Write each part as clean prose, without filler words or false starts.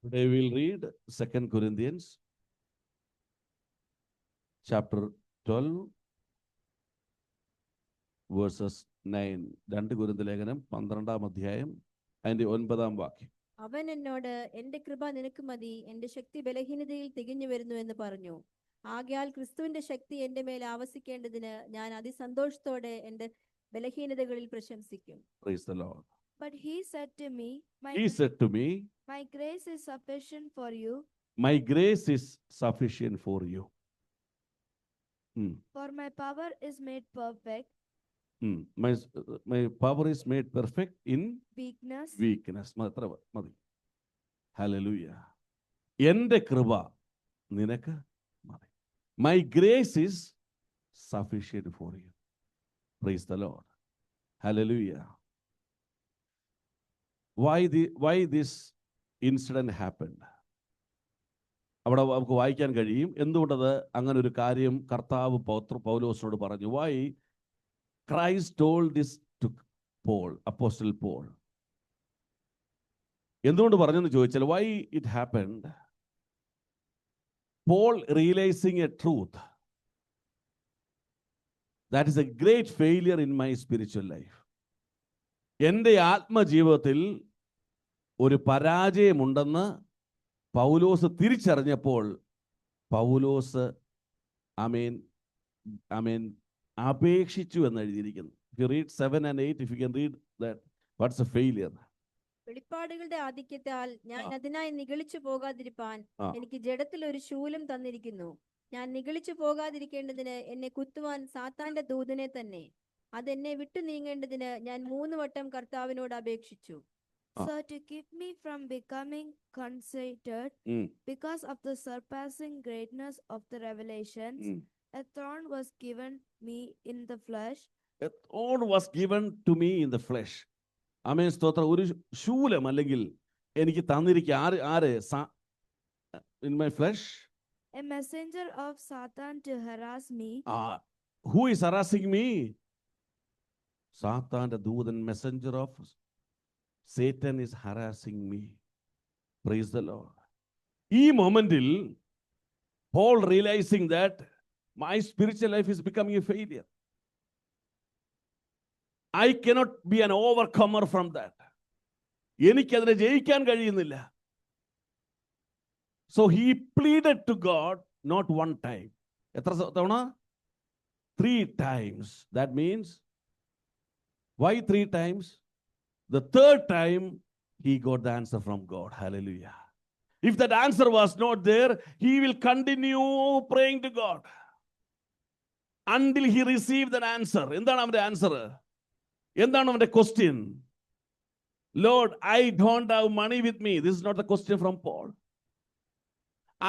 Today we'll read 2 Corinthians chapter 12 verses 9. 2 കൊരിന്ത്യർ ലേഖനം 12 അധ്യായം അതിന്റെ 9 വാക്യം. അവൻ എന്നോട് എന്റെ കൃപ നിനക്ക് മതി, എന്റെ ശക്തി ബലഹീനതയിൽ തികഞ്ഞു വരുന്നു എന്ന് പറഞ്ഞു. ആകയാൽ ക്രിസ്തുവിന്റെ ശക്തി എന്റെ മേൽ ആവസിക്കേണ്ടതിന് ഞാൻ അതിസന്തോഷത്തോടെ എന്റെ ബലഹീനതകളിൽ പ്രശംസിക്കും. Praise the Lord. But he said to me, He said to me, My grace is sufficient for you, my grace is sufficient for you. for my power is made perfect My power is made perfect in weakness. അത്ര മതി. Hallelujah. എൻ്റെ കൃപ നിനക്ക് മതി. My grace is sufficient for you. Praise the Lord. Hallelujah. Why this incident happened? അവിടെ നമുക്ക് വായിക്കാൻ കഴിയും എന്തുകൊണ്ടത് അങ്ങനെ ഒരു കാര്യം കർത്താവ് പൗലോസിനോട് പറഞ്ഞു. Why Christ told this to Paul, Apostle Paul. എന്തുകൊണ്ട് പറഞ്ഞെന്ന് ചോദിച്ചാൽ why it happened? Paul realizing a truth that is a great failure in my spiritual life. എൻ്റെ ആത്മജീവിതത്തിൽ ഒരു പരാജയമുണ്ടെന്ന് പൗലോസ് തിരിച്ചറിഞ്ഞപ്പോൾ പൗലോസ് അപേക്ഷിച്ചു എന്ന് എഴുതിയിരിക്കുന്നു. If you read 7 and 8, if you can read that, what's a failure? വെളിപ്പാടുകളുടെ ആധിക്യത്താൽ ഞാൻ അതിനായി നിഗളിച്ചു പോകാതിരിപ്പാൻ എനിക്ക് ജഡത്തിൽ ഒരു ശൂലം തന്നിരിക്കുന്നു. ഞാൻ നിഗളിച്ചു പോകാതിരിക്കേണ്ടതിന് എന്നെ കുത്തുവാൻ സാത്താന്റെ ദൂതനെ തന്നെ. അതെന്നെ വിട്ടു നീങ്ങേണ്ടതിന് ഞാൻ 3 വട്ടം കർത്താവിനോട് അപേക്ഷിച്ചു. So to keep me from becoming conceited because of the surpassing greatness of the revelations, a thorn was given me in the flesh. A thorn was given to me in the flesh. ആമേൻ സ്തോത്രം. ഒരു ശൂലം അല്ലെങ്കിൽ എനിക്ക് തന്നിരിക്കുക ആര് in my flesh, a messenger of Satan to harass me. Who is harassing me? സാത്താന്റെ ദൂതൻ, messenger of Satan is harassing me. Praise the Lord. ഈ മൊമെന്റിൽ Paul realizing that my spiritual life is becoming a failure. I cannot be an overcomer from that. എനിക്കതിനെ ജയിക്കാൻ കഴിയുന്നില്ല. So he pleaded to God not one time. എത്ര തവണ? 3 times. That means, why 3 times? The 3rd time he got the answer from God. Hallelujah. If that answer was not there, he will continue praying to God until he received an answer. എന്താണ് അവന്റെ answer? എന്താണ് അവന്റെ question? Lord, I don't have money with me. This is not the question from Paul.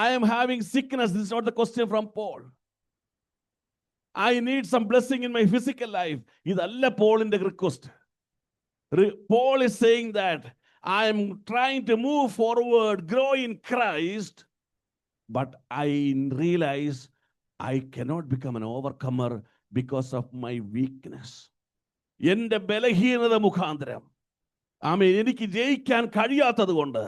I am having sickness. This is not the question from Paul. I need some blessing in my physical life. ഇതല്ല പോളിന്റെ request. Paul is saying that I am trying to move forward, grow in Christ, but I realize I cannot become an overcomer because of my weakness. എൻ്റെ ബലഹീനത മുഖാന്തരം എനിക്ക് ജയിക്കാൻ കഴിയാത്തത് കൊണ്ട്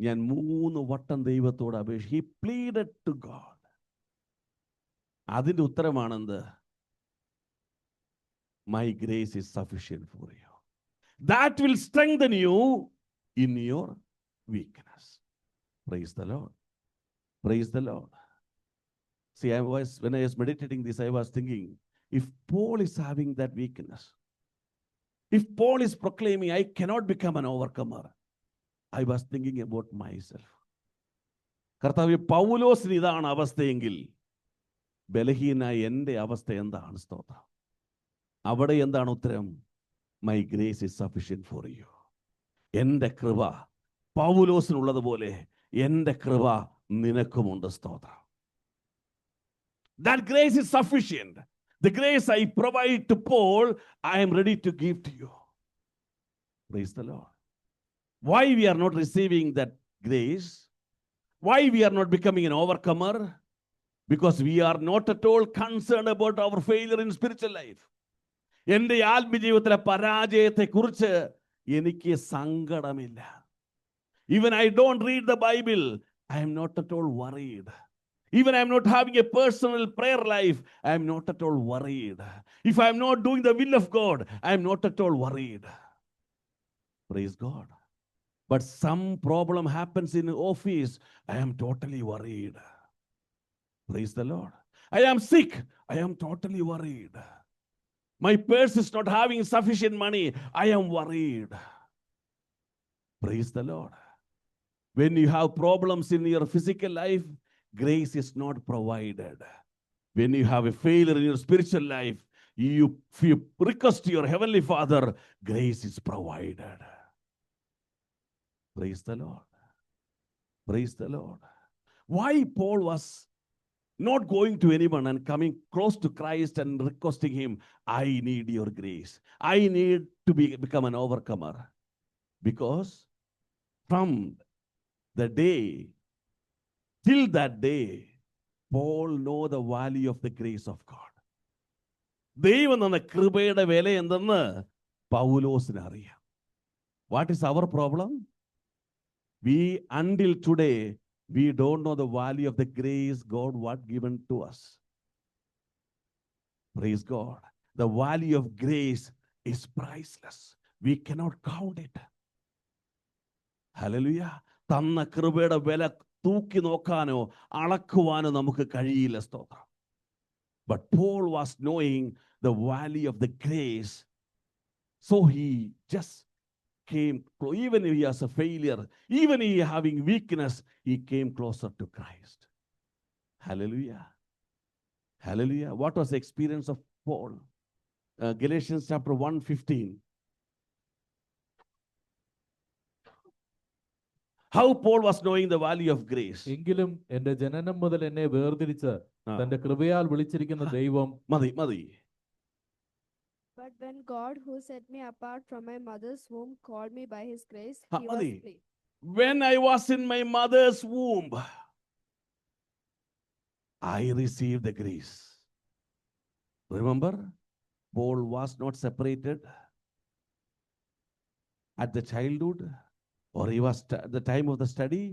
ഞാൻ 3 വട്ടം ദൈവത്തോട് അപേക്ഷിച്ചു. He pleaded to God. അതിൻ്റെ ഉത്തരമാണെന്ത്? My grace is sufficient for you. That will strengthen you in your weakness. Praise the Lord. Praise the Lord. See, when I was meditating this, I was thinking, if Paul is having that weakness, if Paul is proclaiming, I cannot become an overcomer, I was thinking about myself. കർത്താവേ, പൗലോസിന് ഇതാണ് അവസ്ഥയെങ്കിൽ ബലഹീനായ എൻ്റെ അവസ്ഥ എന്താണ്? സ്തോത്രം. അവിടെ എന്താണ് ഉത്തരം? My grace is sufficient for you. എൻ്റെ കൃപ പൗലോസിനുള്ളതുപോലെ എൻ്റെ കൃപ നിനക്കുമുണ്ട്. സ്തോത്രം. That grace is sufficient. The grace I provide to Paul, I am ready to give to you. Praise the Lord. Why we are not receiving that grace? Why we are not becoming an overcomer? Because we are not at all concerned about our failure in spiritual life. എൻ്റെ ആത്മജീവിതത്തിലെ പരാജയത്തെക്കുറിച്ച് എനിക്ക് സങ്കടമില്ല. Even I don't read the Bible, I am not at all worried. Even I am not having a personal prayer life, I am not at all worried. If I am not doing the will of God, I am not at all worried. Praise God. But some problem happens in office, I am totally worried. Praise the Lord. I am sick, I am totally worried. My purse is not having sufficient money, I am worried. Praise the Lord. When you have problems in your physical life, grace is not provided. When you have a failure in your spiritual life, if you request to your heavenly Father, grace is provided. Praise the Lord. Praise the Lord. Why Paul was not going to anyone and coming close to Christ and requesting him, I need your grace. I need to become an overcomer. Because from the day till that day, Paul know the value of the grace of God. ദൈവം തന്ന കൃപയുടെ വില എന്തെന്ന് പൗലോസിന് അറിയാം. What is our problem? We until today we don't know the value of the grace God what given to us. Praise God. The value of grace is priceless. We cannot count it. Hallelujah. തന്ന കൃപയുടെ വില തൂക്കി നോക്കാനോ അളക്കുവാനോ നമുക്ക് കഴിയില്ല. സ്തോത്രം. But Paul was knowing the value of the grace, so he just came, even if he has a failure, even if he having weakness, he came closer to Christ. Hallelujah. Hallelujah. What was the experience of Paul? Galatians chapter 1:15. How Paul was knowing the value of grace. എങ്കിലും എന്റെ ജനനം മുതൽ എന്നെ വേർതിരിച്ച് തന്റെ കൃപയാൽ വിളിച്ചിരിക്കുന്ന ദൈവം മതി. But when God, who set me apart from my mother's womb, called me by his grace, he was മതി. pleased. When I was in my mother's womb, I received the grace. Remember, Paul was not separated at the childhood, or he was at the time of the study.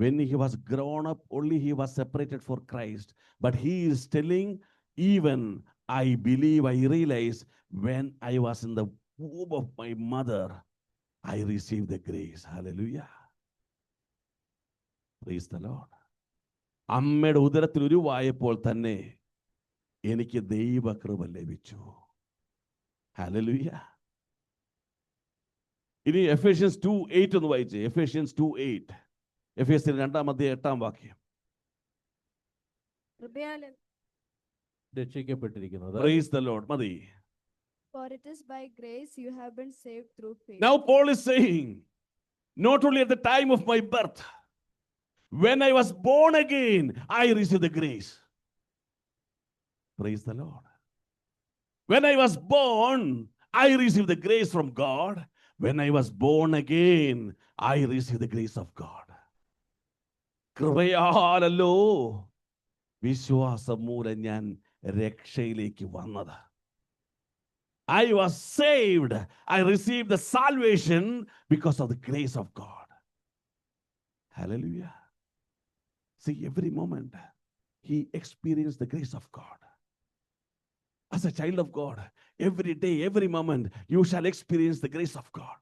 When he was grown up, only he was separated for Christ. But he is telling, even I believe, I realize, when I was in the womb of my mother, I received the grace. Hallelujah. Praise the Lord. അമ്മയുടെ ഉദരത്തിൽ ഉരുവായപ്പോൾ തന്നെ എനിക്ക് ദൈവകൃപ ലഭിച്ചു. Hallelujah. ഇനി Ephesians 2:8 ഒന്ന് വായിച്ചേ. Ephesians 2:8. എഫേസ്യർ 2:8 കൃപയാലും രക്ഷിക്കപ്പെട്ടിരിക്കുന്നത്. Praise the Lord. മതി. For it is by grace you have been saved through faith. Now Paul is saying, not only at the time of my birth, when I was born again, I received the grace. Praise the Lord. When I was born, I received the grace from God. When I was born again, I received the grace of God. കൃപയാലല്ലോ വിശ്വാസം മൂലം ഞാൻ രക്ഷയിലേക്ക് വന്നത്. I was saved. I received the salvation because of the grace of God. Hallelujah. See, every moment he experienced the grace of God. As a child of God, every day, every moment, you shall experience the grace of God.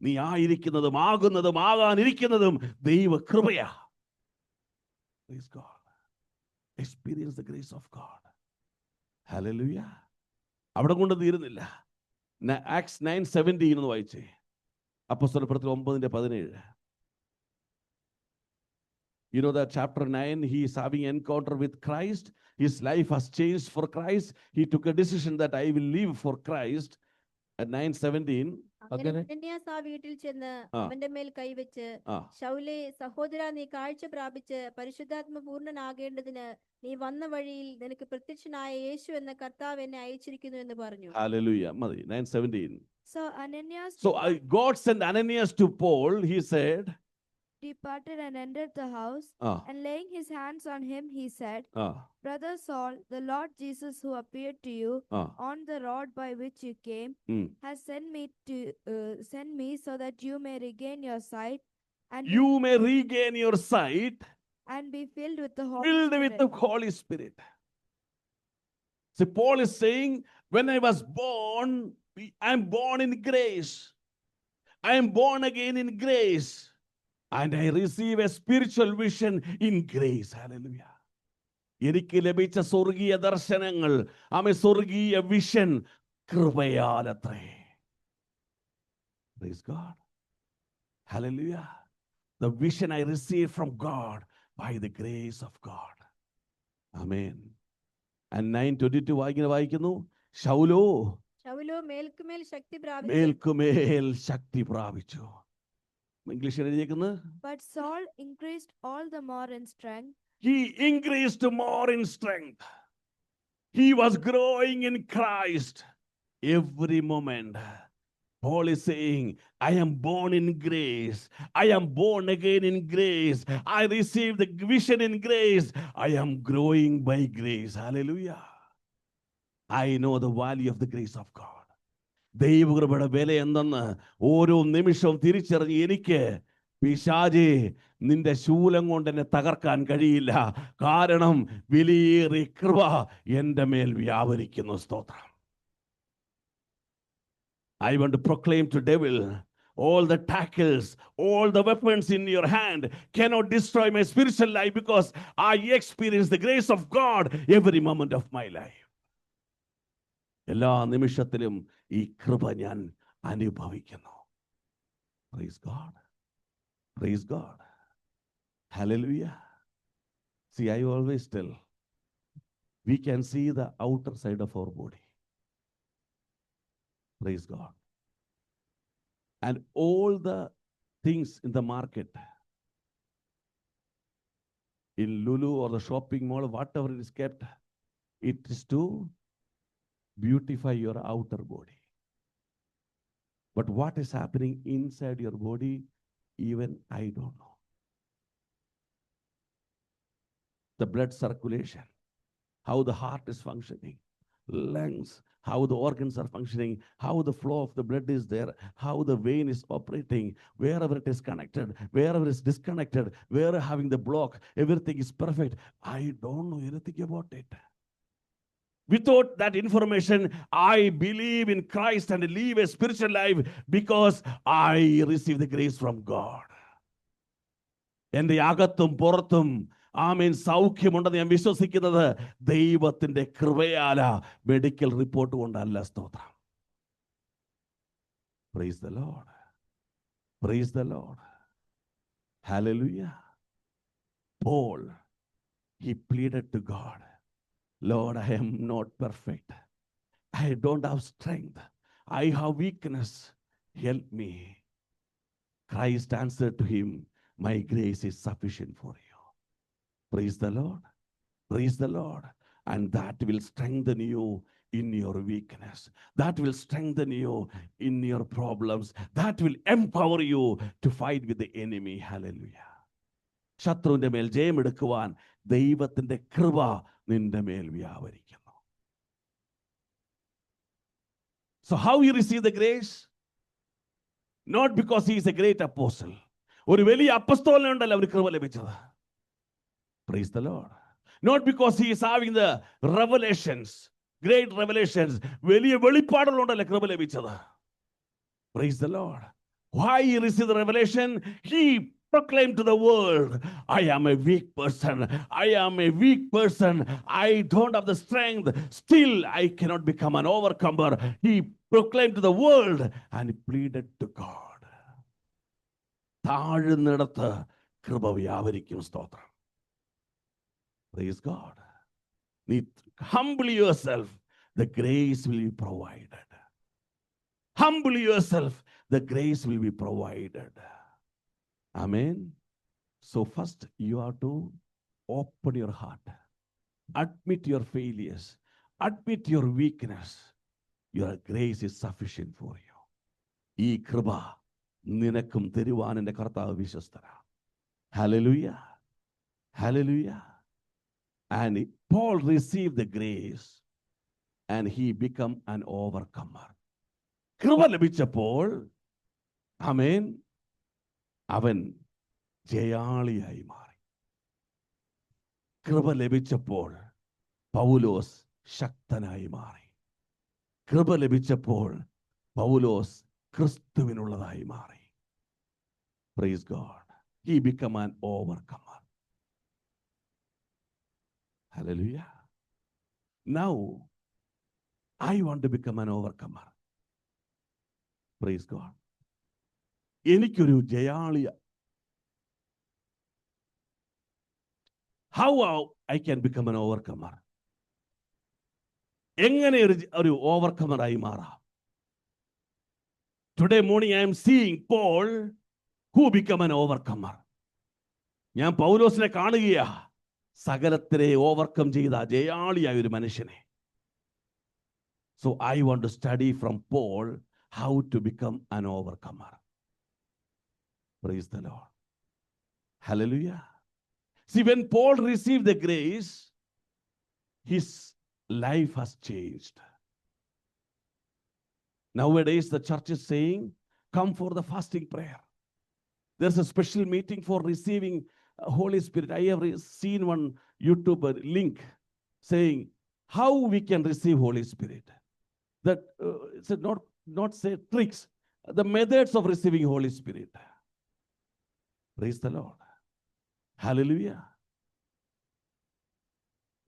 നീ ആയിരിക്കുന്നതും ആകുന്നതും ആകാനിരിക്കുന്നതും ദൈവ കൃപയാ. Praise God. Experience the grace of God. Hallelujah. അവിടെ കൊണ്ട് തീരുന്നില്ല. Acts 9:17 എന്ന് വായിച്ചേ. അപ്പോസ്തലപ്രവൃത്തി 9:17. You know that chapter 9, he is having encounter with Christ. His life has changed for Christ. He took a decision that I will live for Christ. At 9:17. അങ്ങനെ അനന്യാസ് ആ വീട്ടിൽ ചെന്ന് അവന്റെ മേൽ കൈവച്ച്, ശൗലേ, സഹോദരാ, നീ കാഴ്ച പ്രാപിച്ച് പരിശുദ്ധാത്മ പൂർണ്ണനാകേണ്ടതിന് നീ വന്ന വഴിയിൽ നിനക്ക് പ്രത്യക്ഷനായ യേശു എന്ന കർത്താവ് എന്നെ അയച്ചിരിക്കുന്നു എന്ന് പറഞ്ഞു. Hallelujah. 9:17. So Ananias, So God sent Ananias to Paul. He said, departed and entered the house, ആ and laying his hands on him, he said, ആ Brother Saul, the Lord Jesus who appeared to you ആ on the road by which you came ഉം. has sent me so that you may regain your sight and You may regain your sight, be filled with the Holy filled with Spirit. the Holy Spirit. See, Paul is saying, when I was born, I am born in grace. I am born again in grace. And I receive a spiritual vision in grace. Hallelujah. എനിക്ക് ലഭിച്ച സ്വർഗീയ ദർശനങ്ങൾ, സ്വർഗീയ vision കൃപയാലത്രേ. Praise God. Hallelujah. The vision I received from God by the grace of God. Amen. And 9:22 വായിക്കുന്നു, ശൗലോ ശൗലോ മേൽക്കുമേൽ ശക്തി പ്രാപിച്ചു. മേൽക്കുമേൽ ശക്തി പ്രാപിച്ചു. ഇംഗ്ലീഷിൽ എഴുതിയിരിക്കുന്നത്, But Saul increased all the more in strength. he increased more in strength. He was growing in Christ every moment. Paul is saying, I am born in grace. I am born again in grace. I received the vision in grace. I am growing by grace. Hallelujah. I know the value of the grace of God. ദൈവകൃപയുടെ വില എന്തെന്ന് ഓരോ നിമിഷവും തിരിച്ചറിഞ്ഞ് എനിക്ക്, പിശാചേ, നിന്റെ ശൂലം കൊണ്ട് എന്നെ തകർക്കാൻ കഴിയില്ല. കാരണം വിലയേറിയ കൃപ എൻ്റെ മേൽ വ്യാപരിക്കുന്നു. സ്തോത്രം. I want to proclaim to devil, all the tackles, all the weapons in your hand cannot destroy my spiritual life because I experience the grace of God every moment of my life. എല്ലാ നിമിഷത്തിലും ഈ കൃപ ഞാൻ അനുഭവിക്കുന്നു. Praise God. Praise God. Hallelujah. See, I always tell, we can see the outer side of our body. Praise God. And all the things in the market, in Lulu or the shopping mall, whatever it is kept, it is to beautify your outer body. But what is happening inside your body, even I don't know. The blood circulation, how the heart is functioning, lungs, how the organs are functioning, how the flow of the blood is there, how the vein is operating, wherever it is connected, wherever it is disconnected, where having the block, everything is perfect. I don't know anything about it. Without that information, I believe in Christ and live a spiritual life because I receive the grace from God. എൻ്റെ അകത്തും പുറത്തും സൗഖ്യമുണ്ടെന്ന് ഞാൻ വിശ്വസിക്കുന്നത് ദൈവത്തിന്റെ കൃപയാല, medical report കൊണ്ടല്ല. സ്തോത്രം. Praise the Lord. Praise the Lord. Hallelujah. Paul, he pleaded to God, Lord, I am not perfect. I don't have strength. I have weakness. Help me. Christ answered to him, my grace is sufficient for you. Praise the Lord. Praise the Lord. And that will strengthen you in your weakness. That will strengthen you in your problems. That will empower you to fight with the enemy. Hallelujah. ശത്രുവിന്റെ മേൽ ജയമെടുക്കുവാൻ ദൈവത്തിന്റെ കൃപ നിന്റെ മേൽ വ്യാപരിക്കുന്നു. So how you receive the grace? Not because he is a great apostle. ഒരു വലിയ അപ്പസ്തോലനുണ്ടല്ലോ അവന് കൃപ ലഭിച്ചത്. Praise the Lord. Not because he is having the revelations, great revelations. വലിയ വെളിപ്പാടുകളുണ്ടല്ലോ കൃപ ലഭിച്ചത്. Praise the Lord. Why he received the revelation? He proclaimed to the world, I am a weak person. I am a weak person. I don't have the strength. Still, I cannot become an overcomer. He proclaimed to the world and he pleaded to God. താഴുന്നിടത്ത് കൃപ വ്യാപരിക്കും. സ്തോത്രം. Praise God. Humble yourself, the grace will be provided. Humble yourself, the grace will be provided. Amen. So first you have to open your heart. Admit your failures. Admit your weakness. Your grace is sufficient for you. ഈ കൃപ നിനക്കും തരുവാൻ എൻ്റെ കർത്താവ് വിശ്വസ്തനാണ്. Hallelujah. Hallelujah. And Paul received the grace and he became an overcomer. കൃപ ലഭിച്ചപ്പോൾ ആമേൻ അവൻ ജയാളിയായി മാറി. കൃപ ലഭിച്ചപ്പോൾ പൗലോസ് ശക്തനായി മാറി. കൃപ ലഭിച്ചപ്പോൾ പൗലോസ് ക്രിസ്തുവിനുള്ളതായി മാറി. Praise God. He became an overcomer. Hallelujah. Now, I want to become an overcomer. Praise God. എനിക്കൊരു ജയാളിയ. How I can become an overcomer? എങ്ങനെ ഒരു ഓവർകമറായി മാറാം? Today morning I am seeing Paul who become an overcomer. ഞാൻ പൗലോസിനെ കാണുകയാ, സകലത്തിനെ overcome ചെയ്ത ജയാളിയായ ഒരു മനുഷ്യനെ. So I want to study from Paul how to become an overcomer. Praise the Lord. Hallelujah. See, when Paul received the grace, his life has changed. Nowadays, the church is saying, come for the fasting prayer. There's a special meeting for receiving Holy Spirit. I have seen one YouTube link saying how we can receive Holy Spirit. That it's not say tricks, the methods of receiving Holy Spirit. Praise the Lord. Hallelujah.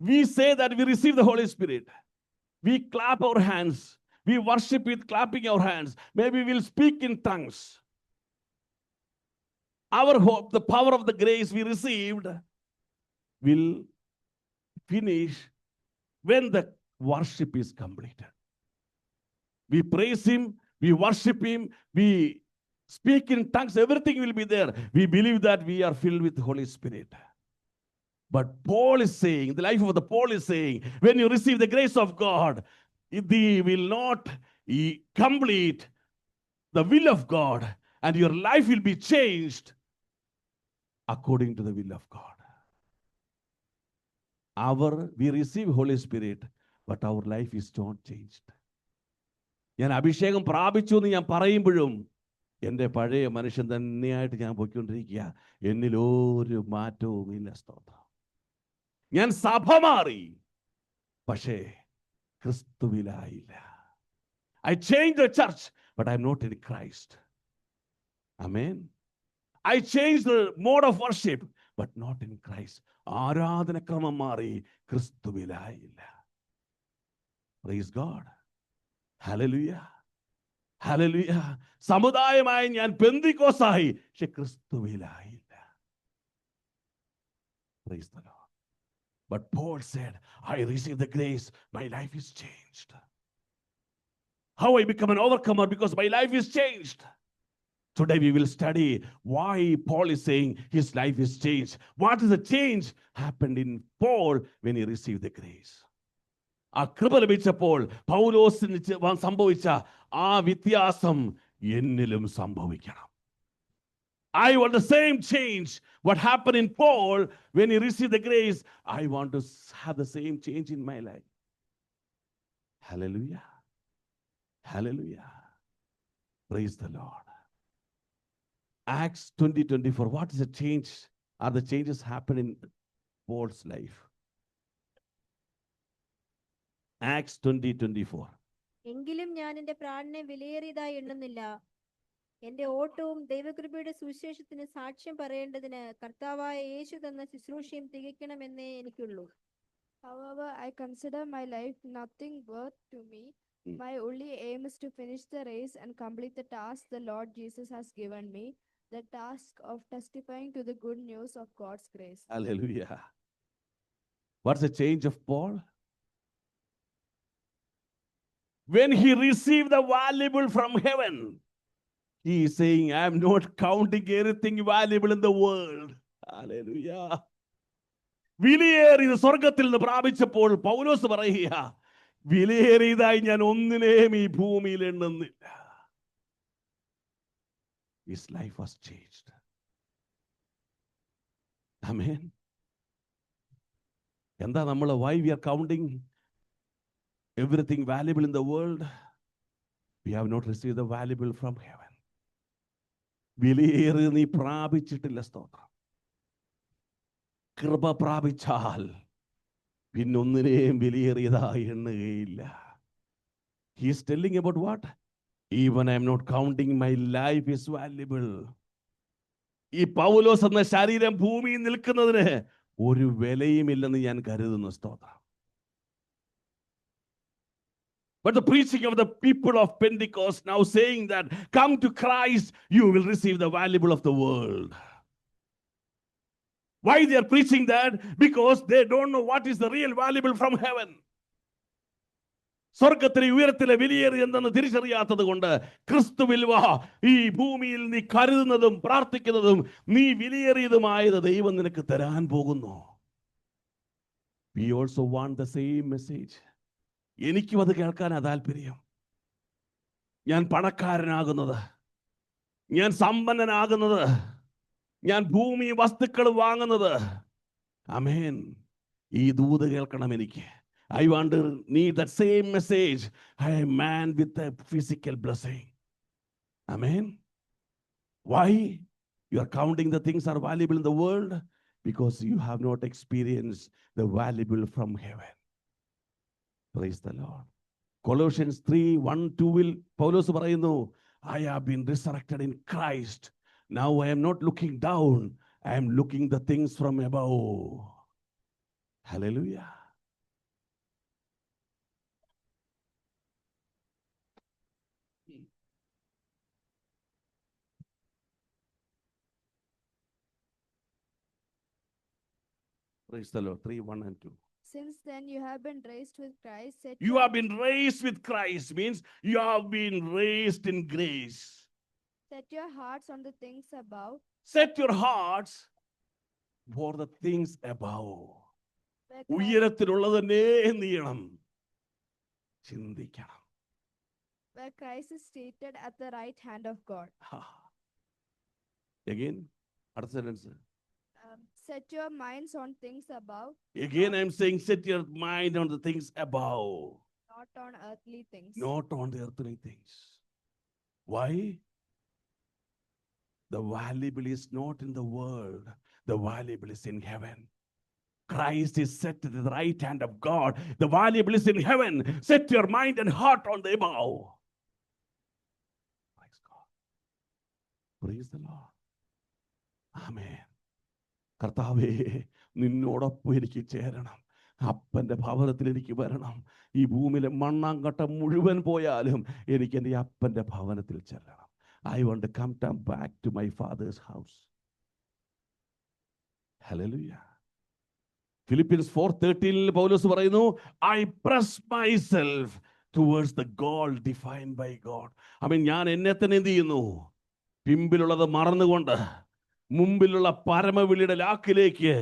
We say that we receive the Holy Spirit. We clap our hands. We worship with clapping our hands. Maybe we'll speak in tongues. Our hope, the power of the grace we received, will finish when the worship is completed. We praise Him, we worship Him, we speak in tongues, everything will be there. We believe that we are filled with the Holy Spirit. But Paul is saying, the life of the Paul is saying, when you receive the grace of God, they will not complete the will of God, and your life will be changed according to the will of God. We receive Holy Spirit, but our life is not changed. ഞാൻ അഭിഷേകം പ്രാപിച്ചു എന്ന് ഞാൻ പറയുമ്പോഴും എൻ്റെ പഴയ മനുഷ്യൻ തന്നെയായിട്ട് ഞാൻ പോയിക്കൊണ്ടിരിക്കുക. എന്നിലൊരു മാറ്റവും ഇല്ല. സ്തോത്രം. ഞാൻ സഭ മാറി, പക്ഷേ ക്രിസ്തുവിലായില്ല. I changed the church, but I'm not in Christ. Amen. I changed the mode of worship, but not in Christ. ആരാധനക്രമം മാറി, ക്രിസ്തുവിലായില്ല. Praise God. Hallelujah. Hallelujah. സമുദായമായി ഞാൻ പെന്തിക്കോസായി, പക്ഷെ ക്രിസ്തുവിലായില്ല. Praise the Lord. But Paul said, I received the grace, my life is changed. How I become an overcomer? Because my life is changed. Today we will study why Paul is saying his life is changed. What is the change happened in Paul when he received the grace? ആ കൃപ ലഭിച്ചപ്പോൾ പൗലോസിന് സംഭവിച്ച ആ വ്യത്യാസം എന്നിലും സംഭവിക്കണം. I want the same change. What happened in Paul when he received the grace, I want to have the same change in my life. Hallelujah. Hallelujah. Praise the Lord. Acts 20:24. What is the change? Are the changes happen in Paul's life? Acts 20:24. എങ്കിലും ഞാൻ എന്റെ പ്രാണനെ വിലയേറിയതായി എണ്ണുന്നില്ല. എന്റെ ഓട്ടവും ദൈവകൃപയുടെ സുവിശേഷത്തിന് സാക്ഷ്യം പറയേണ്ടതിന് കർത്താവായ യേശു തന്ന ശുശ്രൂഷയും തികയ്ക്കണമെന്നേ എനിക്കുള്ളൂ. However, I consider my life nothing worth to me. My only aim is to finish the race and complete the task the Lord Jesus has given me, the task of testifying to the good news of God's grace. Hallelujah. What's the change of Paul? When he received the valuable from heaven, he is saying, I am not counting anything valuable in the world. Hallelujah. വിലയേറിയത് സ്വർഗത്തിൽ നിന്ന് പ്രാപിച്ചപ്പോൾ പൗലോസ് പറയുക, വിലയേറിയതായി ഞാൻ ഒന്നിനെയും ഈ ഭൂമിയിൽ എണ്ണുന്നില്ല. His life was changed. Amen. എന്താ നമ്മൾ why we are counting everything valuable in the world? We have not received the valuable from heaven. വിലയേറി നീ പ്രാപിച്ചിട്ടില്ല. സ്തോത്രം. കൃപ പ്രാപിച്ചാൽ പിന്നൊന്നിനെയും വിലയേറിയതായി എണ്ണുകയില്ല. He is telling about what? Even I am not counting my life is valuable. ഈ പൗലോസ് എന്ന ശരീരം ഭൂമിയിൽ നിൽക്കുന്നതിന് ഒരു വിലയുമില്ലെന്ന് ഞാൻ കരുതുന്നു. സ്തോത്രം. But the preaching of the people of Pentecost now saying that come to Christ, you will receive the valuable of the world. Why they are preaching that? Because they don't know what is the real valuable from heaven. സ്വർഗത്തിലെ ഉയരത്തിലെ വിലയേറി എന്തെന്ന് തിരിച്ചറിയാത്തത് കൊണ്ട് ക്രിസ്തുവിൽ വാ, ഈ ഭൂമിയിൽ നീ കരുതുന്നതും പ്രാർത്ഥിക്കുന്നതും നീ വിലയേറിയതുമായത് ദൈവം നിനക്ക് തരാൻ പോകുന്നു. We also want the same message. എനിക്കും അത് കേൾക്കാനാ താല്പര്യം. ഞാൻ പണക്കാരനാകുന്നത്, ഞാൻ സമ്പന്നനാകുന്നത്, ഞാൻ ഭൂമി വസ്തുക്കൾ വാങ്ങുന്നത്. ആമേൻ. ഈ ദൂത് കേൾക്കണം എനിക്ക്. I need that same message. I am a man with a physical blessing. Amen. Why? You are counting the things are valuable in the world because you have not experienced the valuable from heaven. Praise the Lord. Colossians 3:1-2 പൗലോസ് പറയുന്നു, I have been resurrected in Christ. Now I am not looking down. I am looking the things from above. Hallelujah. Praise the Lord. 3:1-2. Since then you have been raised with Christ. You have been raised with Christ means you have been raised in grace. Set your hearts on the things above. Set your hearts for the things above. Where ഉയരത്തിലുള്ളത് തന്നെ നീണം ചിന്തിക്കണം. where Christ is seated at the right hand of God. Again, അടുത്ത sentence. Set your minds on things above. Again, I am saying, set your mind on the things above, Not on earthly things. not on the earthly things. Why? The valuable is not in the world. The valuable is in heaven. Christ is set at the right hand of God. The valuable is in heaven. Set your mind and heart on the above. Praise God. Praise the Lord. Amen. കർത്താവേ, നിന്നോടൊപ്പം എനിക്ക് ചേരണം. അപ്പൻ്റെ ഭവനത്തിൽ എനിക്ക് വരണം. ഈ ഭൂമിയിലെ മണ്ണാങ്കട്ടം മുഴുവൻ പോയാലും എനിക്ക് എൻ്റെ അപ്പൻ്റെ ഭവനത്തിൽ ചെല്ലണം. I want to come back to my father's house. Hallelujah. Philippians 4:13 പൗലോസ് പറയുന്നു, I press myself towards the goal defined by God. ഞാൻ എന്നെ തന്നെ എന്ത് ചെയ്യുന്നു? പിമ്പിലുള്ളത് മറന്നുകൊണ്ട് മുമ്പിലുള്ള പരമവിളിയുടെ ലാക്കിലേക്ക്.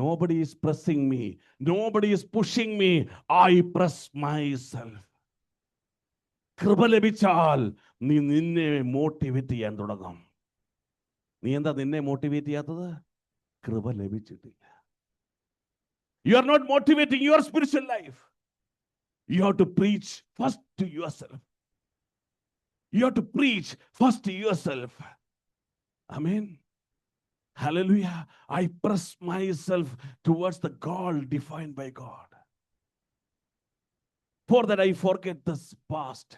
Nobody is pressing me. Nobody is pushing me. I press myself. കൃപ ലഭിച്ചാൽ നീ നിന്നെ മോട്ടിവേറ്റ് ചെയ്യാൻ തുടങ്ങും. നീ എന്താ നിന്നെ മോട്ടിവേറ്റ് ചെയ്യാത്തത്? കൃപ ലഭിച്ചിട്ടില്ല. You are not motivating your spiritual life. You have to preach first to yourself. You have to preach first to yourself. Amen. Hallelujah. I press myself towards the goal defined by God. For that I forget this past.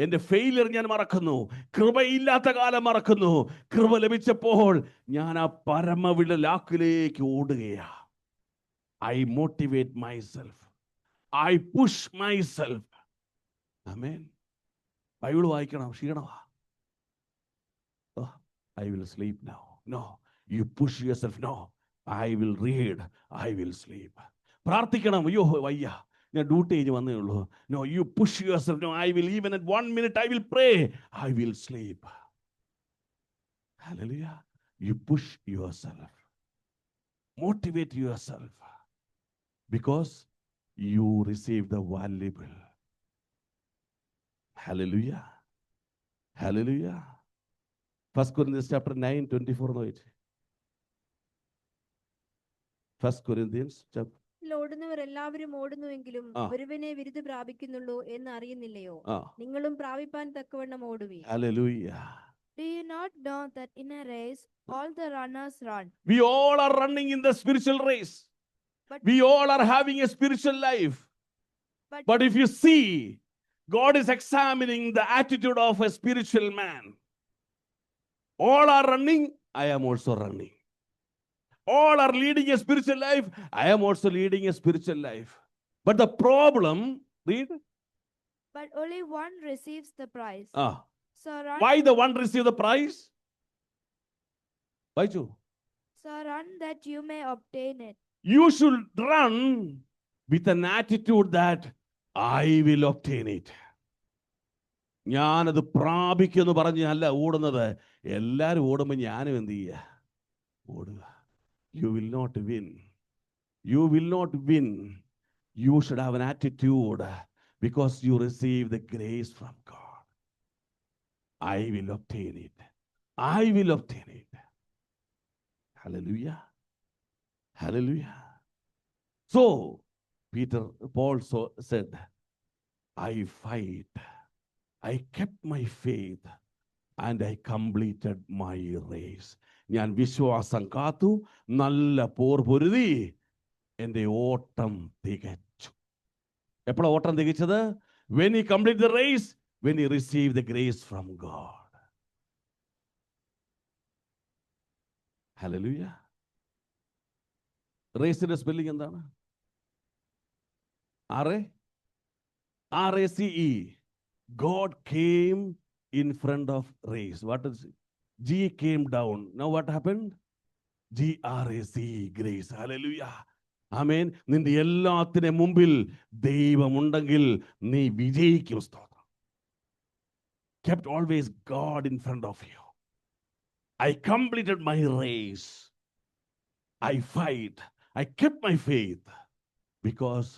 എന്റെ failure ഞാൻ മറക്കുന്നു. കൃപയില്ലാത്ത കാലം മറക്കുന്നു. കൃപ ലഭിച്ചപ്പോൾ ഞാൻ ആ പരമവിടലാക്കിലേക്ക് ഓടുകയാ. I motivate myself. I push myself. Amen. Bible വായിക്കണം, ക്ഷീണമാ. I will sleep now. No, you push yourself. No, I will read. I will sleep. പ്രാർത്ഥിക്കണം. അയ്യോ വയ്യ, ഞാൻ ഡ്യൂട്ടി കഴിഞ്ഞ് വന്നേ ഉള്ളൂ. No, you push yourself. No, I will even at 1 minute I will pray. I will sleep. Hallelujah. You push yourself. Motivate yourself. Because you receive the valuable. Hallelujah. Hallelujah. 1 Corinthians chapter 9:24. 1 Corinthians chapter. ഓടുന്നവർ എല്ലാവരും ഓടുന്നുവെങ്കിലും ആ. ഒരുവനെ വിരുദ് പ്രാപിക്കുന്നുള്ളൂ എന്ന് അറിയുന്നില്ലയോ? Ah, നിങ്ങളും പ്രാപിപ്പാൻ തക്കവണ്ണം ഓടുവീൻ. hallelujah. Do you not know that in a race all the runners run, We all are running in the spiritual race. but We all are having a spiritual life. but But if you see, God is examining the attitude of a spiritual man. All are running, I am also running. All are leading a spiritual life, I am also leading a spiritual life. But the problem, read, but only one receives the prize. ah, So run, why the one receive the prize? Why you? so run that you may obtain it. You should run with an attitude that I will obtain it. ഞാനത് പ്രാപിക്കുമെന്ന് പറഞ്ഞ് അല്ല ഓടുന്നത്. എല്ലാവരും ഓടുമ്പോൾ ഞാനും എന്ത് ചെയ്യുക? ഓടുക. You will not win. You will not win. You should have an attitude because you receive the grace from God. I will obtain it. I will obtain it. Hallelujah. Hallelujah. So, Paul said, I fight. I kept my faith and I completed my race. ഞാൻ വിശ്വാസം കാത്തു, നല്ല പോർ പൊരുതി, എൻ്റെ ഓട്ടം തികച്ചു. എപ്പോഴാണ് ഓട്ടം തികച്ചത്? When he completed the race, when he received the grace from God. Hallelujah. റേസിന്റെ സ്പെല്ലിംഗ് എന്താണ്? RACE. God came in front of race. What is it? G came down. Now what happened? GRACE, grace. Hallelujah. Amen. നിന്റെ എല്ലാത്തിനും മുമ്പിൽ ദൈവമുണ്ടെങ്കിൽ നീ വിജയിക്കും. സ്തോത്രം. Kept always God in front of you. I completed my race. I fight. I kept my faith because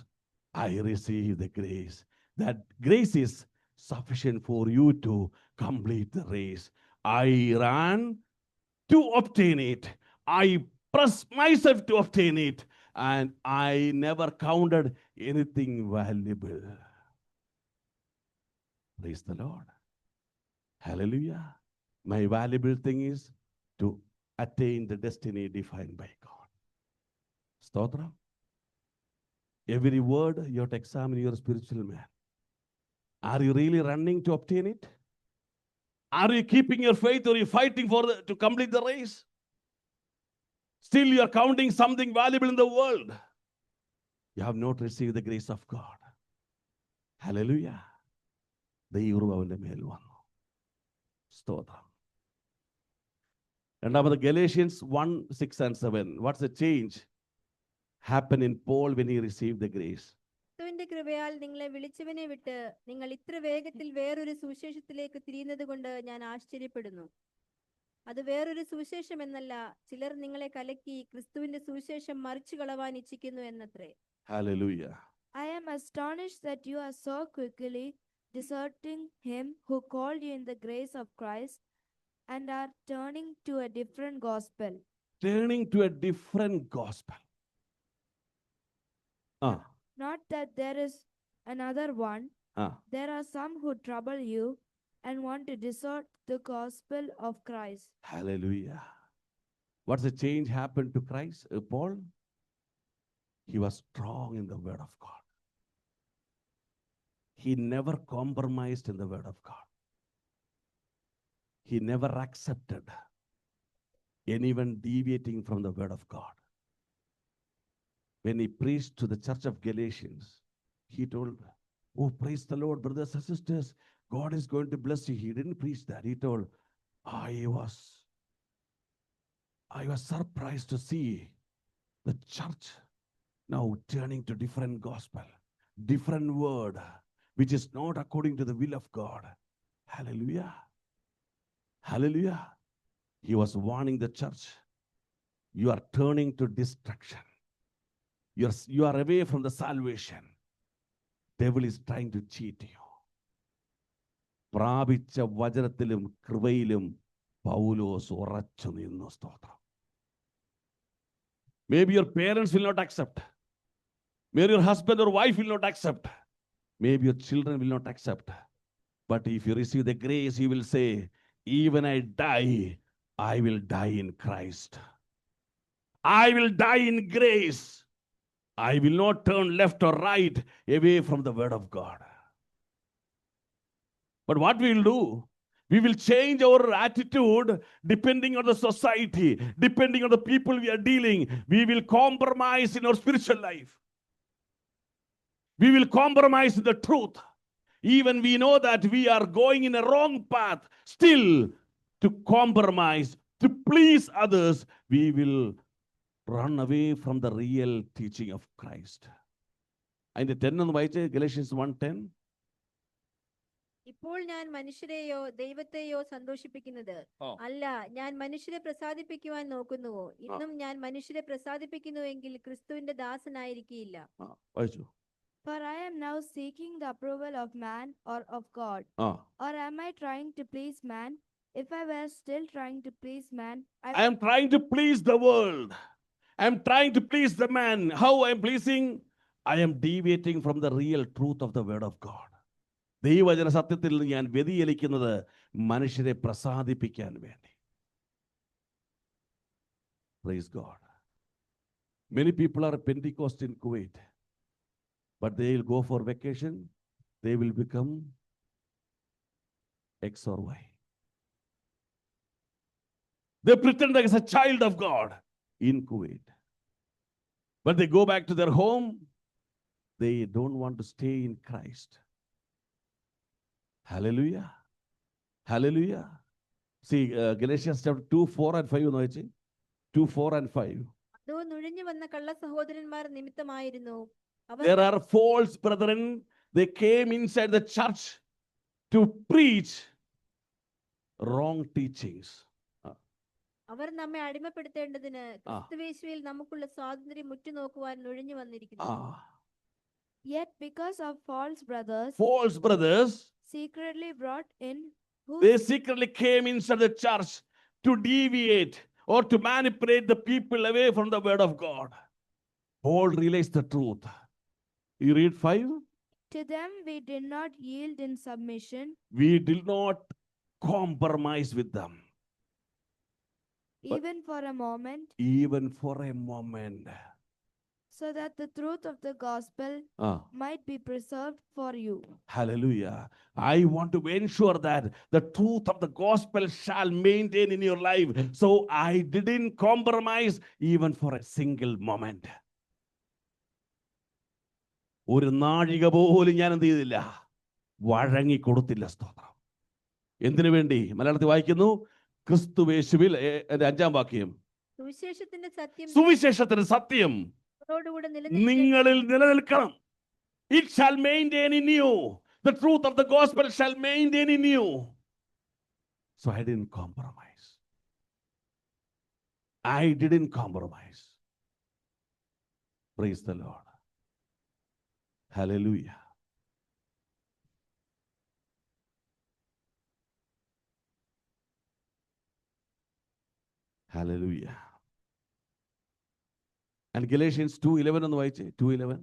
I received the grace. That grace is sufficient for you to complete the race. I ran to obtain it. I pressed myself to obtain it. And I never counted anything valuable. Praise the Lord. Hallelujah. My valuable thing is to attain the destiny defined by God. Stotram. Every word you have to examine your spiritual man. Are you really running to obtain it? Are you keeping your faith, or are you fighting to complete the race? Still you are counting something valuable in the world. You have not received the grace of God. Hallelujah. ദൈവം അവന്റെ മേൽ വന്നു. സ്തോത്രം. രണ്ടാമത് Galatians 1:6-7. What's the change happened in Paul when he received the grace? ക്രിസ്തുവിന്റെ കൃപയാൽ നിങ്ങളെ വിളിച്ചവനെ വിട്ട് നിങ്ങൾ ഇത്ര വേഗത്തിൽ വേറൊരു സുവിശേഷത്തിലേക്ക് തിരിയുന്നത് കൊണ്ട് ഞാൻ ആശ്ചര്യപ്പെടുന്നു. അത് വേറൊരു സുവിശേഷം എന്നല്ല, ചിലർ നിങ്ങളെ കലക്കി ക്രിസ്തുവിന്റെ സുവിശേഷം മറിച്ചു കളവാൻ ഇച്ഛിക്കുന്നു എന്നത്രേ. Hallelujah. I am astonished that you are so quickly deserting him who called you in the grace of Christ and are turning to a different gospel. Turning to a different gospel. Not that there is another one. There are some who trouble you and want to distort the gospel of Christ. Hallelujah. What's the change happened to Christ, Paul? He was strong in the word of God. He never compromised in the word of God. He never accepted anyone deviating from the word of God. When he preached to the church of Galatians, he told, oh, praise the Lord, brothers and sisters, God is going to bless you. He didn't preach that. He told, I was surprised to see the church now turning to different gospel, different word, which is not according to the will of God. Hallelujah. Hallelujah. He was warning the church, you are turning to destruction. You are away from the salvation. Devil is trying to cheat you. പ്രാപിച്ച വചനത്തിലും കൃപയിലും പൗലോസ് ഉറച്ചു നിന്നു. സ്തോത്രം. Maybe your parents will not accept. Maybe your husband or wife will not accept. Maybe your children will not accept. But if you receive the grace, you will say, even I die, I will die in Christ. I will die in grace. I will not turn left or right away from the word of God. But what we will do, we will change our attitude depending on the society, depending on the people we are dealing. We will compromise in our spiritual life. We will compromise in the truth. Even we know that we are going in a wrong path, still to compromise, to please others, we will run away from the real teaching of Christ. അതിന്റെ 10 ഒന്ന് വായിച്ച്, Galatians 1:10. ഇപ്പോൾ ഞാൻ മനുഷ്യരെയോ ദൈവത്തെയോ സന്തോഷിപ്പിക്കുന്നത് അല്ല, ഞാൻ മനുഷ്യരെ പ്രസാദിപ്പിക്കുവാൻ നോക്കുന്നുവോ? ഇന്നും ഞാൻ മനുഷ്യരെ പ്രസാദിപ്പിക്കുന്നുവെങ്കിൽ ക്രിസ്തുവിന്റെ ദാസനായിരിക്കില്ല. വായിച്ചു. For I am now seeking the approval of man or of God. Or am I trying to please man? If I were still trying to please man, I am trying to please the world. I am trying to please the man. How I am pleasing? I am deviating from the real truth of the word of God. ദൈവവചന സത്യത്തിൽ ഞാൻ വ്യതിചലിക്കുന്നത് മനുഷ്യരെ പ്രസാദിപ്പിക്കാൻ വേണ്ടി. Praise God. Many people are Pentecost in Kuwait. But they will go for vacation, they will become X or Y. They pretend as a child of God in Kuwait. But they go back to their home, they don't want to stay in Christ. Hallelujah. Hallelujah. See, Galatians chapter 2, 4 and 5. 2, 4 and 5. അതോ നുഴഞ്ഞു വന്ന കള്ള സഹോദരന്മാർ നിമിത്തമായിരുന്നു. There are false brethren. They came inside the church to preach wrong teachings. അവർ നമ്മെ അടിമപ്പെടുത്തേണ്ടതിന് ക്രിസ്തുയേശുവിൽ നമുക്കുള്ള സ്വാതന്ത്ര്യം ഉറ്റുനോക്കുവാൻ നുഴഞ്ഞു വന്നിരിക്കുന്നു. Yet because of false brothers secretly brought in, they secretly came inside the church to deviate or to manipulate the people away from the word of God. Paul realized the truth. You read 5. To them we did not yield in submission. We did not compromise with them. Even for a moment. Even for a moment. So that the truth of the gospel might be preserved for you. Hallelujah. I want to ensure that the truth of the gospel shall maintain in your life. So I didn't compromise even for a single moment. ഒരു നാഴിക പോലും ഞാൻ എന്ത് ചെയ്തില്ല, വഴങ്ങി കൊടുത്തില്ല. സ്തോത്രം. എന്തിനു വേണ്ടി? മലയാളത്തിൽ വായിക്കുന്നു, ക്രിസ്തുയേശുവിൽ 5-ാം വാക്യം, സുവിശേഷത്തിന്റെ സത്യം നിങ്ങളിൽ നിലനിൽക്കണം. It shall maintain in you. The truth of the gospel shall maintain in you. So I didn't compromise. I didn't compromise. Praise the Lord. Hallelujah. Hallelujah. And Galatians 2:11 ഒന്ന് വായിച്ചേ. 2:11.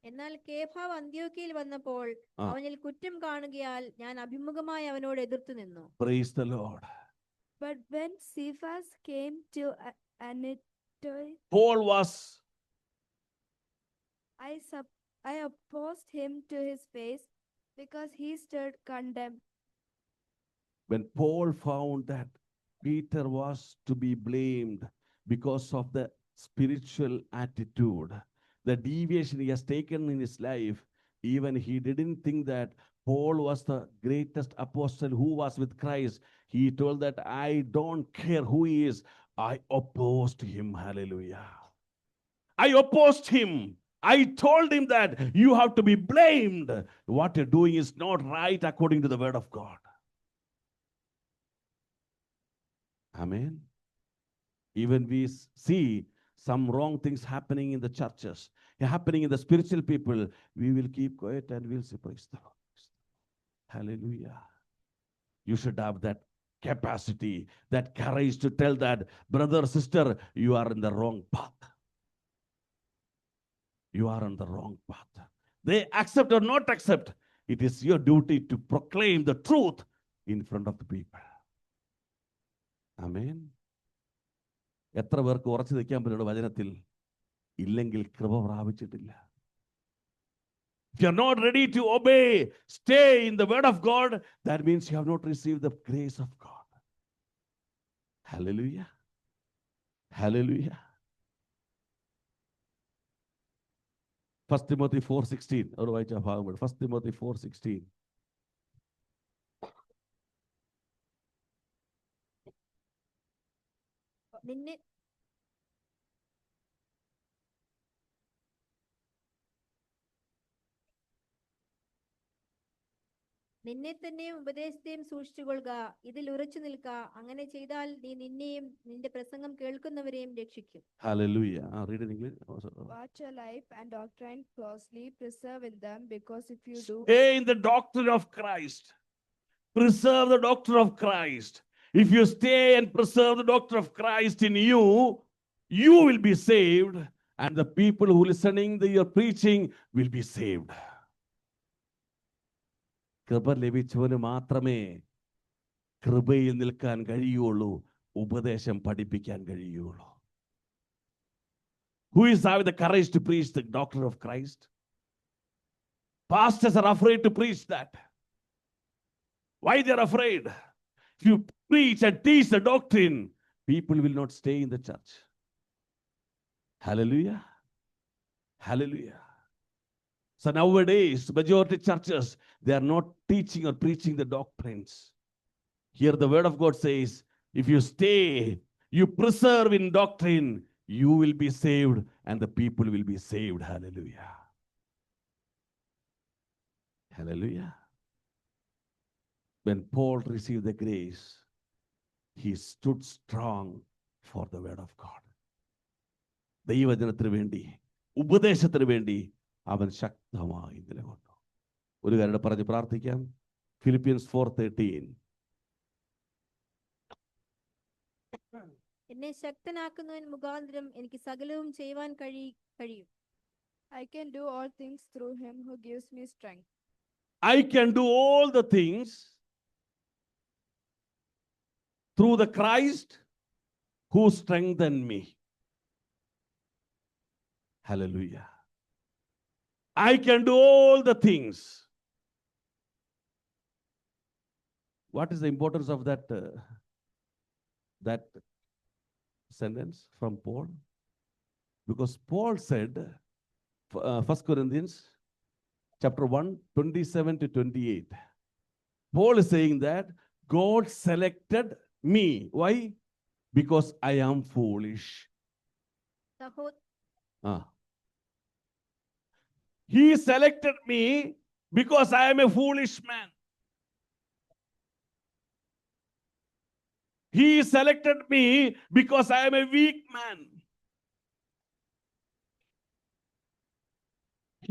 എന്നാൽ കേഫാവ് അന്ത്യോക്യയിൽ വന്നപ്പോൾ അവനിൽ കുറ്റം കാണുകയാൽ ഞാൻ അഭിമുഖമായി അവനോട് എതിർത്തു നിന്നു. Praise the Lord. But when Cephas came to Antioch, Paul was, I opposed him to his face because he stood condemned. When Paul found that Peter was to be blamed because of the spiritual attitude, the deviation he has taken in his life, even he didn't think that Paul was the greatest apostle who was with Christ. He told that I don't care who he is. I opposed him. Hallelujah. I opposed him. I told him that you have to be blamed. What you're doing is not right according to the word of God. Amen. Even we see some wrong things happening in the churches, happening in the spiritual people, we will keep quiet and we'll say, praise the Lord. Hallelujah. You should have that capacity, that courage to tell that, brother, sister, you are in the wrong path. You are on the wrong path. They accept or not accept, it is your duty to proclaim the truth in front of the people. Amen. എത്ര പേർക്ക് ഉറച്ചു നിൽക്കാൻ പറ്റുന്ന വചനത്തിൽ? ഇല്ലെങ്കിൽ കൃപ പ്രാപിച്ചിട്ടില്ല. If you are not ready to obey, stay in the word of God, that means you have not received the grace of God. Hallelujah. Hallelujah. 1 Timothy 4:16. ഒരു വായിച്ച ഭാഗം. 1 Timothy 4:16. നിന്നെ നിന്നെ തന്നെയും ഉപദേശത്തെയും സൂക്ഷിച്ചുകൊള്ളുക, ഇതിൽ ഉറച്ചു നിൽക്ക. അങ്ങനെ ചെയ്താൽ നീ നിന്നെയും നിന്റെ പ്രസംഗം കേൾക്കുന്നവരെയും രക്ഷിക്കും. Hallelujah. Read in English. Watch your life and doctrine closely, preserve in them, because if you do, Stay in the doctrine of Christ. Preserve the doctrine of Christ. If you stay and preserve the doctrine of Christ in you, you will be saved, and the people who listening to your preaching will be saved. കൃപ ലഭിച്ചവന് മാത്രമേ കൃപയിൽ നിൽക്കാൻ കഴിയുള്ളൂ, ഉപദേശം പഠിപ്പിക്കാൻ കഴിയുള്ളൂ. Who is having the courage to preach the doctrine of Christ? Pastors are afraid to preach that. Why they are afraid? If you preach and teach the doctrine, people will not stay in the church. Hallelujah. Hallelujah. So nowadays, majority churches, they are not teaching or preaching the doctrines. Here the word of God says, if you stay, you preserve in doctrine, you will be saved and the people will be saved. Hallelujah. Hallelujah. When Paul received the grace, he stood strong for the word of God. ദൈവജനത്തിന് വേണ്ടി, ഉപദേശത്തിന് വേണ്ടി അവൻ ശക്തമായി നിലകൊണ്ടു. ഒരു കാര്യം പറഞ്ഞ് പ്രാർത്ഥിക്കാം. Philippians 4:13. എന്നെ ശക്തനാക്കുന്നവൻ മുഖാന്തരം എനിക്ക് സകലവും ചെയ്യുവാൻ കഴിയും. I can do all things through him who gives me strength. I can do all the things through the Christ who strengthened me. Hallelujah. I can do all the things. What is the importance of that sentence from Paul? Because Paul said, 1 Corinthians chapter 1, 27 to 28. Paul is saying that God selected me. Why? Because I am foolish. He selected me because I am a foolish man. He selected me because I am a weak man.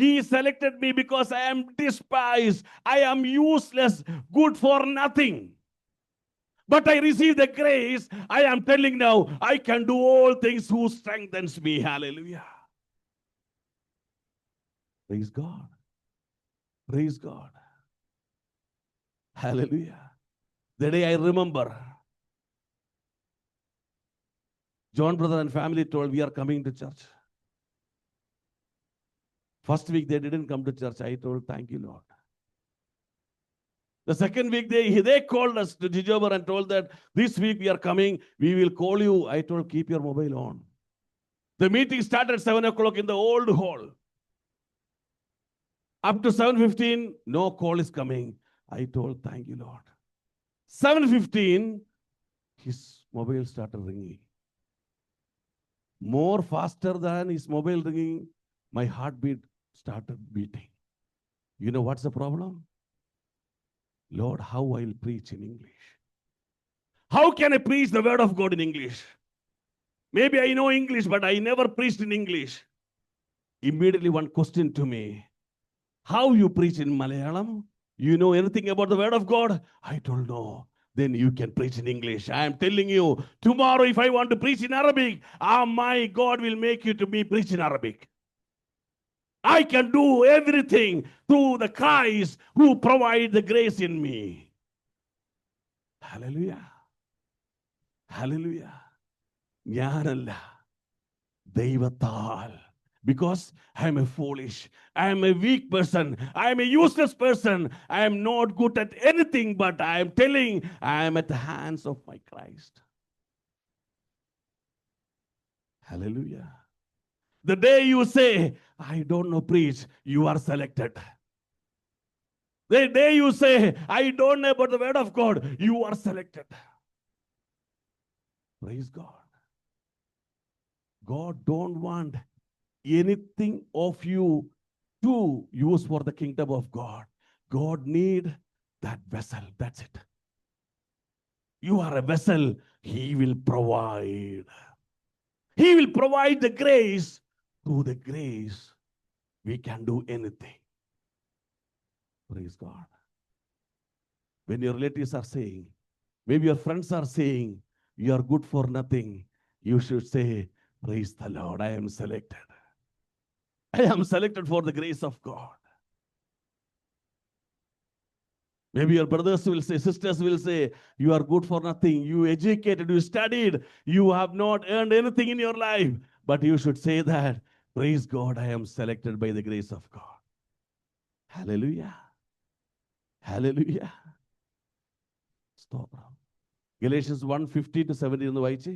He selected me because I am despised. I am useless, good for nothing. But I received the grace. I am telling now, I can do all things who strengthens me. Hallelujah. Praise God. Praise God. Hallelujah. The day I remember, John brother and family told, we are coming to church. First week they didn't come to church. I told, thank you, Lord. The second week they called us to Jijobar and told that this week we are coming. We will call you. I told, keep your mobile on. The meeting started at 7 o'clock in the old hall. Up to 7:15, no call is coming. I told, thank you, Lord. 7:15, his mobile started ringing. More faster than his mobile ringing, my heartbeat started beating. You know what's the problem? Lord, how I'll preach in English? How can I preach the word of God in English? Maybe I know English, but I never preached in English. Immediately one question to me, how you preach in Malayalam? You know anything about the word of God? I told no. then you can preach in English. I am telling you, tomorrow if I want to preach in Arabic, my God will make you to be preach in Arabic. I can do everything through the Christ who provide the grace in me. Hallelujah. Hallelujah. ഞാനല്ല, ദൈവത്താൽ. Because I am a foolish, I am a weak person, I am a useless person, I am not good at anything, but I am telling I am at the hands of my Christ. Hallelujah. The day you say, I don't know preach, you are selected. The day you say, I don't know about the word of God, you are selected. Praise God. God don't want anything of you to use for the kingdom of God. God need that vessel. That's it. You are a vessel. He will provide. He will provide the grace. Through the grace, we can do anything. Praise God. When your relatives are saying, maybe your friends are saying, you are good for nothing, you should say, praise the Lord, I am selected. I am selected for the grace of God. Maybe your brothers will say, sisters will say, you are good for nothing. You educated, you studied, you have not earned anything in your life. But you should say that, praise God, I am selected by the grace of God. Hallelujah. Hallelujah. Stop. Galatians 1:15-17 ഒന്ന് വായിച്ചേ.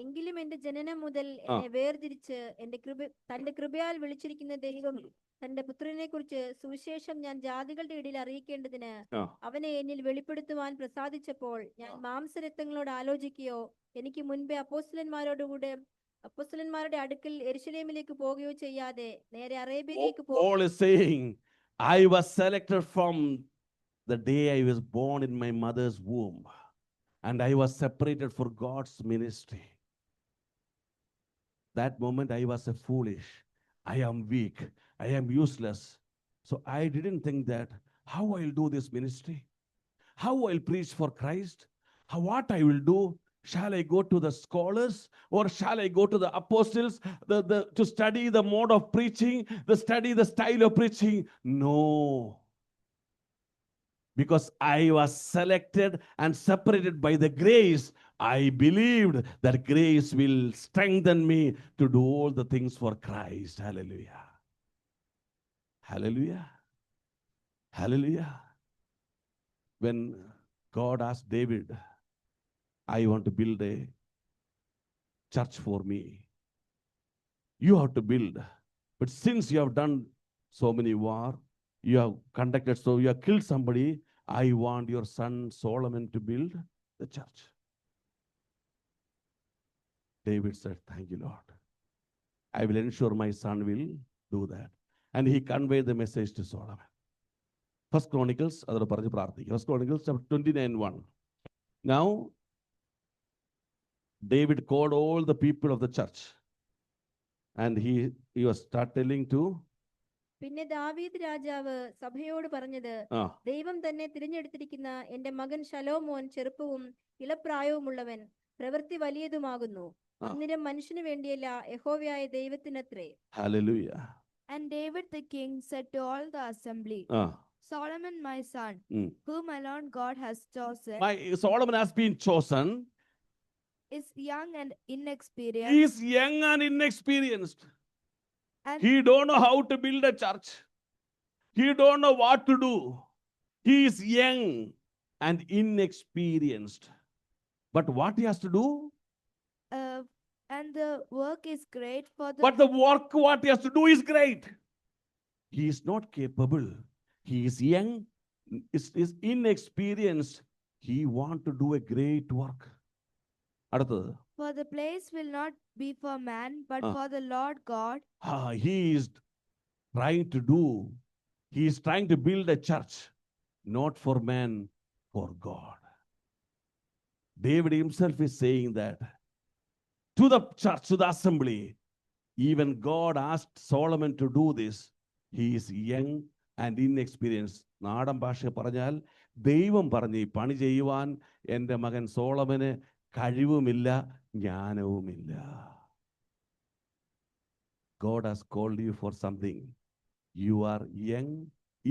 എങ്കിലും എന്റെ ജനനം മുതൽ എന്നെ വേർതിരിച്ച് തന്റെ കൃപയാൽ വിളിച്ചിരിക്കുന്ന ദൈവം തന്റെ പുത്രനെ കുറിച്ച് സുവിശേഷം ഞാൻ ജാതികളുടെ ഇടയിൽ അറിയിക്കേണ്ടതിന് അവനെ എന്നിൽ വെളിപ്പെടുത്തുവാൻ പ്രസാദിച്ചപ്പോൾ ഞാൻ മാംസരക്തങ്ങളോട് ആലോചിക്കുകയോ എനിക്ക് മുൻപേ അപ്പോസ്തലന്മാരുടെ അടുക്കൽ യെരൂശലേമിലേക്ക് പോകുകയോ ചെയ്യാതെ നേരെ അറേബ്യയിലേക്ക് Paul is saying, I was selected from the day I was born in my mother's womb, and I was separated for God's ministry. That moment I was a foolish, I am weak, I am useless. So I didn't think that how I'll do this ministry, how I'll preach for Christ, what I will do. Shall I go to the scholars or shall I go to the apostles to study the mode of preaching, the style of preaching? No. Because I was selected and separated by the grace, I believed that grace will strengthen me to do all the things for Christ. Hallelujah. Hallelujah. Hallelujah. When God asked David, I want to build a church for me. You have to build. But since you have done so many wars, you have conducted, so you have killed somebody, I want your son Solomon to build the church. David said, thank you, Lord. I will ensure my son will do that. And he conveyed the message to Solomon. First Chronicles chapter 29:1. Now, David called all the people of the church and he was start telling to. പിന്നെ ദാവീദ് രാജാവ് സഭയോട് പറഞ്ഞത്, ദൈവം തന്നെ തിരഞ്ഞെടുത്തിരിക്കുന്ന എന്റെ മകൻ ശലോമോൻ ചെറുപ്പവും ഇളപ്രായവുമുള്ളവൻ, പ്രവൃത്തി വലിയതുമാകുന്നു. അന്നേരം മനുഷ്യന് വേണ്ടിയല്ല, യഹോവയായ ദൈവത്തിനത്രേ. Hallelujah. And David the king said to all the assembly, Solomon my son, whom alone God has chosen, Solomon has been chosen, is young and inexperienced. He is young and inexperienced. And he don't know how to build a church. He don't know what to do. He is young and inexperienced. But what he has to do? And the work is great for the. But the work what he has to do is great. He is not capable. He is young, is inexperienced. He want to do a great work. For the place will not be for man, but for the Lord God. He is trying to build a church, not for man, for God. David himself is saying that to the church, to the assembly, even God asked Solomon to do this. He is young and inexperience. നാടൻ ഭാഷ പറഞ്ഞാൽ ദൈവം പറഞ്ഞ് ഈ പണി ചെയ്യുവാൻ എൻ്റെ മകൻ സോളമന് കഴിവുമില്ല, ജ്ഞാനവുമില്ല. God has called you for something. You are young,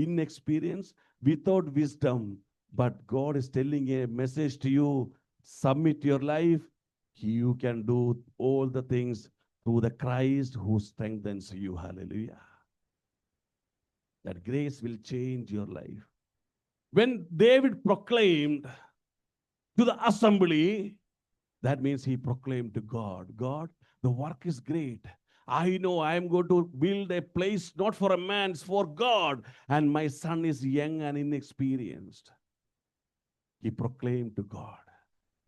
inexperienced, without wisdom, but God is telling a message to you. Submit your life. You can do all the things through the Christ who strengthens you. Hallelujah. That grace will change your life. When David proclaimed to the assembly, that means he proclaimed to God, God, the work is great. I know I am going to build a place not for a man, it's for God. And my son is young and inexperienced. He proclaimed to God.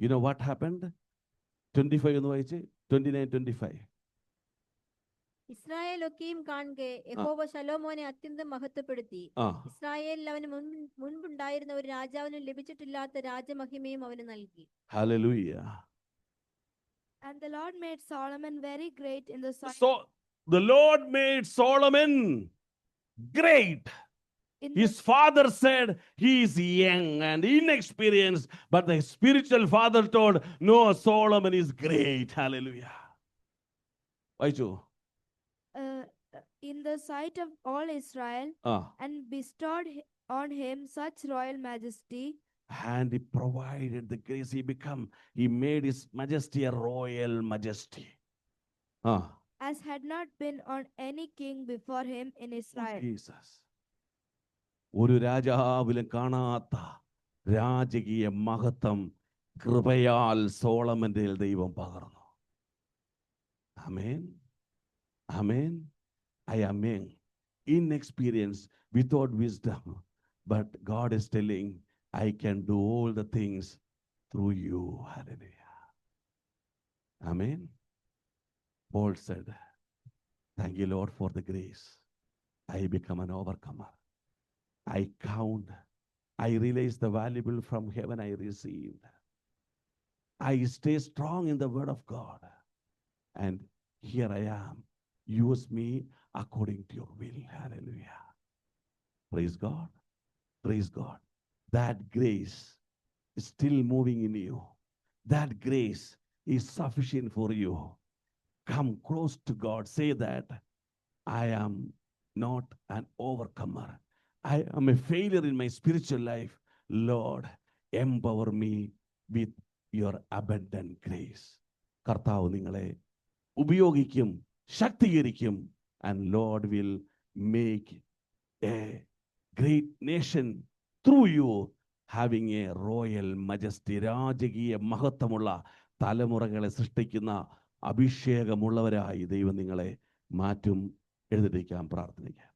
You know what happened? 25 എന്ന് വായിച്ചേ, 29, 25. Israel ഒക്കെയും കാണുകെ യഹോവ ശലോമോനെ അത്യന്തം മഹത്വപ്പെടുത്തി. ആ ഇസ്രായേലിൽ അവന് മുൻപുണ്ടായിരുന്ന ഒരു രാജാവിന് ലഭിച്ചിട്ടില്ലാത്ത രാജമഹിമയും അവന് നൽകി. Hallelujah. And the Lord made Solomon very great in the sight So the Lord made Solomon great. in His father said he is young and inexperienced, but the spiritual father told, no, Solomon is great. Hallelujah. Vaichu. in the sight of all Israel, and bestowed on him such royal majesty. And he provided the grace. He made his majesty a royal majesty. As had not been on any king before him in Israel. Jesus. ഒരു രാജാവിലും കാണാത്ത രാജകീയ മഹത്വം കൃപയാൽ സോളമന്റെ ദൈവം പകർന്നു. ആമേൻ, ആമേൻ. I am young, inexperienced, without wisdom, but God is telling, I can do all the things through you. Hallelujah. Amen. Paul said, thank you, Lord, for the grace. I become an overcomer. I realize the valuable from heaven I received. I stay strong in the word of God. And here I am. Use me according to your will. Hallelujah. Praise God. Praise God. That grace is still moving in you. That grace is sufficient for you. Come close to God. Say that I am not an overcomer. I am a failure in my spiritual life. Lord, empower me with your abundant grace. കർത്താവ് നിങ്ങളെ ഉപയോഗിക്കും, ശക്തീകരിക്കും. And Lord will make a great nation through you, having a royal majesty. രാജകീയ മഹത്വമുള്ള തലമുറകളെ സൃഷ്ടിക്കുന്ന അഭിഷേകമുള്ളവരായി ദൈവം നിങ്ങളെ മാറ്റും. എഴുന്നേൽക്കാം, പ്രാർത്ഥിക്കാം.